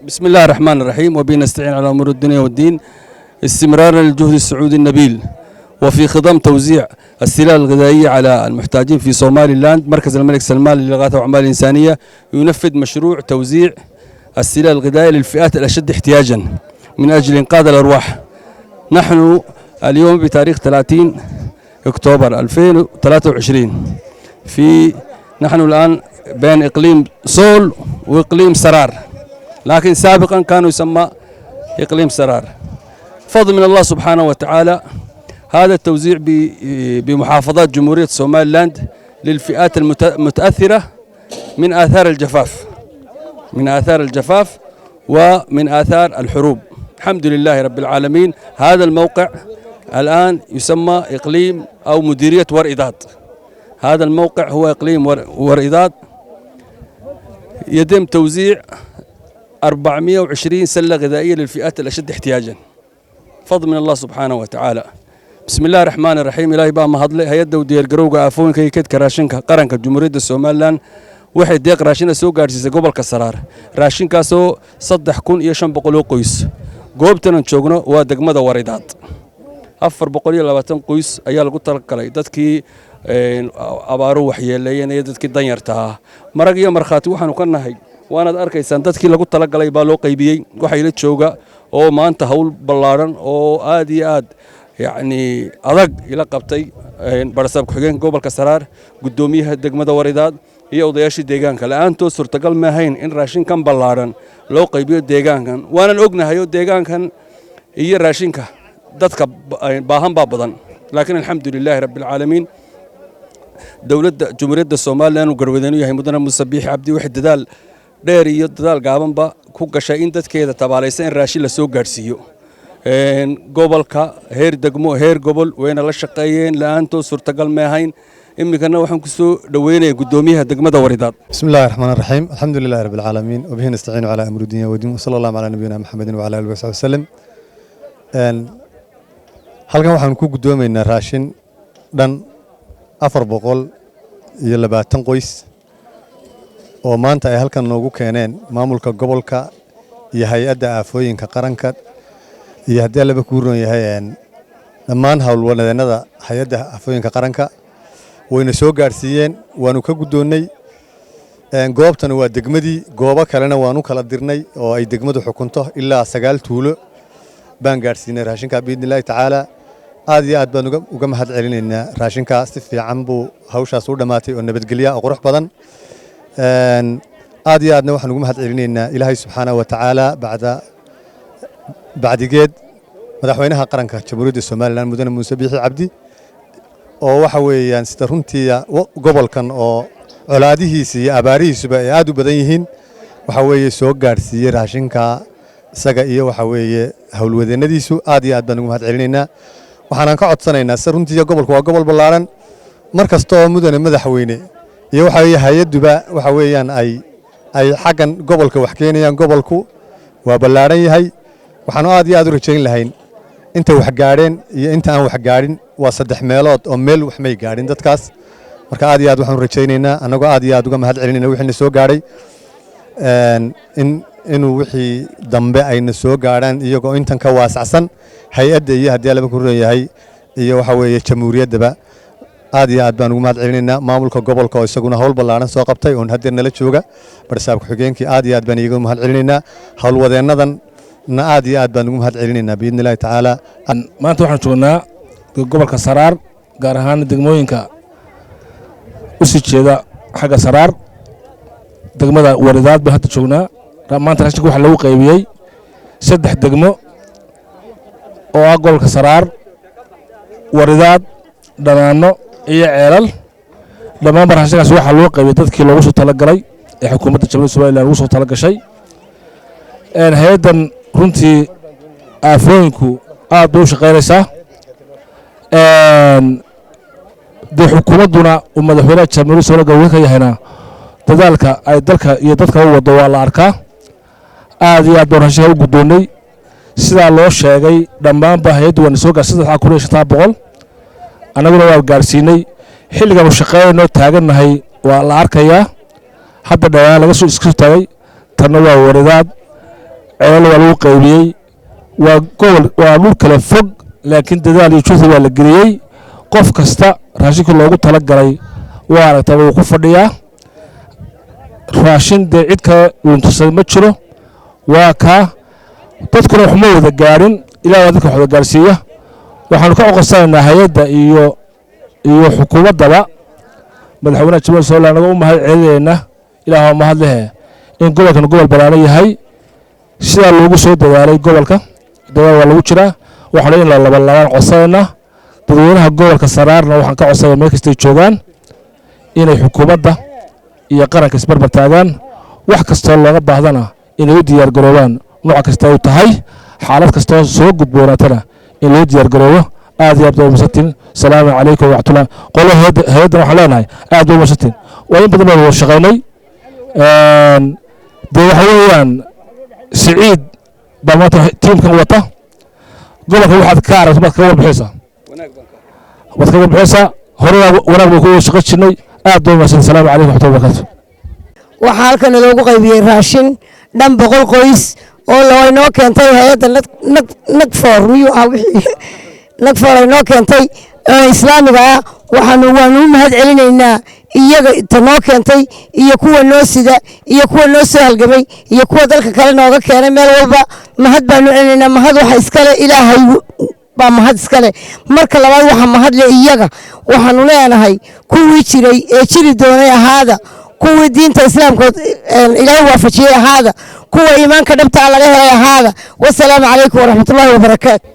بسم الله الرحمن الرحيم وبه نستعين على أمور الدنيا والدين استمرارا للجهد السعودي النبيل وفي خضم توزيع السلال الغذائية على المحتاجين في صومالي لاند. مركز الملك سلمان للإغاثة وأعمال الإنسانية ينفذ مشروع توزيع السلال الغذائية للفئات الأشد احتياجا من أجل إنقاذ الأرواح. نحن اليوم بتاريخ 30 أكتوبر 2023 نحن الآن بين إقليم صول وإقليم سرار، لكن سابقا كانوا يسمى إقليم سرار. فضل من الله سبحانه وتعالى هذا التوزيع بمحافظات جمهورية صومالي لاند للفئات المتأثرة من آثار الجفاف ومن آثار الحروب. الحمد لله رب العالمين. هذا الموقع الآن يسمى إقليم أو مديرية ورئداد. هذا الموقع هو إقليم ورئداد. يتم توزيع 420 سلة غذائية للفئات الأشد احتياجا، فضل من الله سبحانه وتعالى. بسم الله الرحمن الرحيم. إلهي بقى مهضلي هيدا ودير قروقة عفوين كي كد كراشنك قرنك جمهورية الصوماليلان واحد ديق راشين سو قارسيسة قبل كسرار راشين كاسو صدح كون يشان بقولو قيس قوبتنا نشوقنا ودقمة ورداد أفر بقولي لباتن قيس أيال قلت لك كلاي دتكي أبارو وحيلين يدتكي دنيرتها مرقية مرخاتي وحنا كنا هاي وأنا أركيسان دتكي لقلت لك كلاي بالو قيبيي وحيلة شوقة أو ما أنت هول بلارن أو آد يعني أضق إلى قبتي برساب كحجين قبل كسرار قدوميها دقمة ورداد هي وضياشي ديجان كلا أنتو سرتقل ما هين إن راشين كان بلارن لو قيبيو ديجان كان وأنا الأجنة هيو ديجان كان هي راشين كه دتك باهم بابضن. لكن الحمد لله رب العالمين دولة جمهورية الصومال وقرويدانية هي مدن مسبيح عبدي واحد دال ديري دال قابن با كوكا شاين دت كذا تباليسين راشين لسوق قرسيو قبل كا هير دقمو هير قبل وين الله شقيين لأنتو سرتقل ما هين إمي كنا وحن كسو دوينة قدوميها دقمة ورداد. بسم الله الرحمن الرحيم. الحمد لله رب العالمين وبه نستعين على أمر الدنيا والدين وصلى الله على نبينا محمد وعلى آله وصحبه وسلم. halkan waxaan ku gudoomaynaa raashin dhan 420 qoys oo maanta ay halkan noogu keeneen maamulka gobolka iyo hay'adda aafooyinka qaranka iyo haddii laba ku roon yahay dhammaan hawlwadeenada hay'adda aafooyinka qaranka wayna soo gaarsiiyeen waanu ka gudoonnay. goobtan waa degmadii goobo kalena waanu kala dirnay oo ay degmadu xukunto ilaa 9 tuulo baan gaarsiinay raashinka biidnillaahi tacaala. aad iyo aad baan uga mahad celinaynaa raashinka si fiican buu hawshaas u dhamaatay oo nabadgelyo oo qurux badan. aad iyo aadna waxaan uga mahad celinaynaa ilaahay subxaanahu wa tacaala bacdigeed madaxweynaha qaranka jamhuuriyadda Soomaaliland mudane Muuse Biixi Cabdi oo waxa weeyaan sida runtii gobolkan oo colaadihiisa iyo abaarihiisuba ay aad u badan yihiin waxa weeye soo gaarsiiyay raashinka isaga iyo waxa weeye hawlwadeenadiisu. aad iyo aad baan uga mahad celinaynaa. waxaan ka codsanaynaa sida runtii gobolku waa gobol ballaaran markasta oo mudane madaxweyne iyo waxa weeye hay'aduba waxa weeyaan ay xaqan gobolka wax keenayaan. gobolku waa ballaaran yahay. waxaan aad iyo aad u rajayn lahayn inta wax gaareen iyo inta aan wax gaarin waa 3 meelood oo meel wax may gaarin dadkaas. marka aad iyo aad waxaan rajaynaynaa anagoo aad iyo aad uga mahad celinaynaa wixii soo gaaray inuu wixii dambe ayna soo gaaraan iyagoo intan ka waasacsan hay'adda iyo haddii laba ku leeyahay iyo waxa weeye jamhuuriyaddaba. aad iyo aad baan ugu mahad celinaynaa maamulka gobolka oo isaguna hawl ballaaran soo qabtay oo hadda nala jooga barsaab ku-xigeenkii. aad iyo aad baan iyaga mahad celinaynaa hawlwadeenadan aad iyo aad baan ugu mahad celinaynaa biidnillaahi tacaala. maanta waxaan joognaa gobolka Saraar gaar ahaan degmooyinka u sii jeeda xagga Saraar degmada Waridaad baan hadda joognaa. maanta raashinka waxa lagu qaybiyay 3 degmo oo ah gobolka Saraar, Waridaad, Dhanaano iyo Ceelal. dhammaan raashinkaas waxa loo qaybiyay dadkii loogu soo talagalay ee xukuumadda Jamhuuriyadda Soomaaliland ugu soo talagashay. hay'adan runtii aafooyinku aad u shaqeynaysaa. xukuumadduna uu madaxweynaha Jamhuuriyadda Soomaaliland ka yahayna dadaalka ay dalka iyo dadka u wado waa la arkaa. aad iyo aad baan raashinka u gudoonay sida loo sheegay dhammaanba hay'addu waan soo gaarsiisay 3,700 anaguna waa gaarsiinay. xilligan uu shaqeynayno taagannahay waa la arkayaa. hadda dhawaan laga soo iska taagay tanna waa Waridaad ceelal waa lagu qaybiyey waa gobol waa dhul kale fog laakiin dadaal iyo juhdi waa la geliyey qof kasta raashinka loogu talagalay waa aragtaa wuu ku fadhiyaa raashin dee cid kale luntusay ma jiro waa kaa dadkuna waxma wada gaadhin ilaa waa dadka wax wada gaarsiiya waxaanu ka oqosanaynaa hay-adda iyo xukuumaddaba madaxweynaha jamhuuriyadda Soomaaliya naga u mahad celinayna ilaah waa mahad leh in gobolkan gobol balaana yahay sida loogu soo dadaalay gobolka dadaal waa lagu jiraa waxaan in la laban codsanayna dadweynaha gobolka Saraarna waxaan ka codsanay meel kasta ay joogaan inay xukuumadda iyo qaranka isbarbar taagaan wax kasta looga baahdana inay u diyaar garoobaan nooc kasta ay tahay xaalad kasta soo gudboonaatana in loo diyaar garoobo aad iyo aad u masatin salaamu calaykum wa rahmatullah qolo hay'adda waxaan leenahay aad u masatin waa in badan baan shaqaynay dee waxa weeyaan Saciid baa maanta tiimkan wata gobolka waxaad ka aragtay baad ka warbixisa waad ka warbixisa hore wanaag buu ku shaqo jirnay aad u masatin salaamu calaykum wa rahmatullah barakatuh waxaa halkan loogu qaybiyey raashin dhan 100 qoys oo loo inoo keentay hay'adda nagfor miyuu ah wixii nagfor inoo keentay islaamiga waxaanu waanu mahad celinaynaa iyaga tanoo keentay iyo kuwa noo sida iyo kuwa noo soo halgamay iyo kuwa dalka kale nooga keenay meel walba mahad baanu celinaynaa mahad waxa iskale ilaahay baa mahad iskale marka labaad waxa mahad le iyaga waxaanu leenahay kuwii jiray ee jiri doonay ahaada kuwii diinta islaamka ilaahay waafajiyay ahaada kuwa iimaanka dhabta laga helay ahaada wassalaamu calaykum wa rahmatullahi wa barakaatu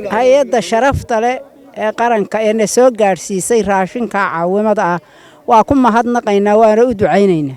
hay'adda sharafta leh ee qaranka ee soo gaarsiisay raashinka caawimada ah waa ku mahadnaqaynaa waana u ducaynaynaa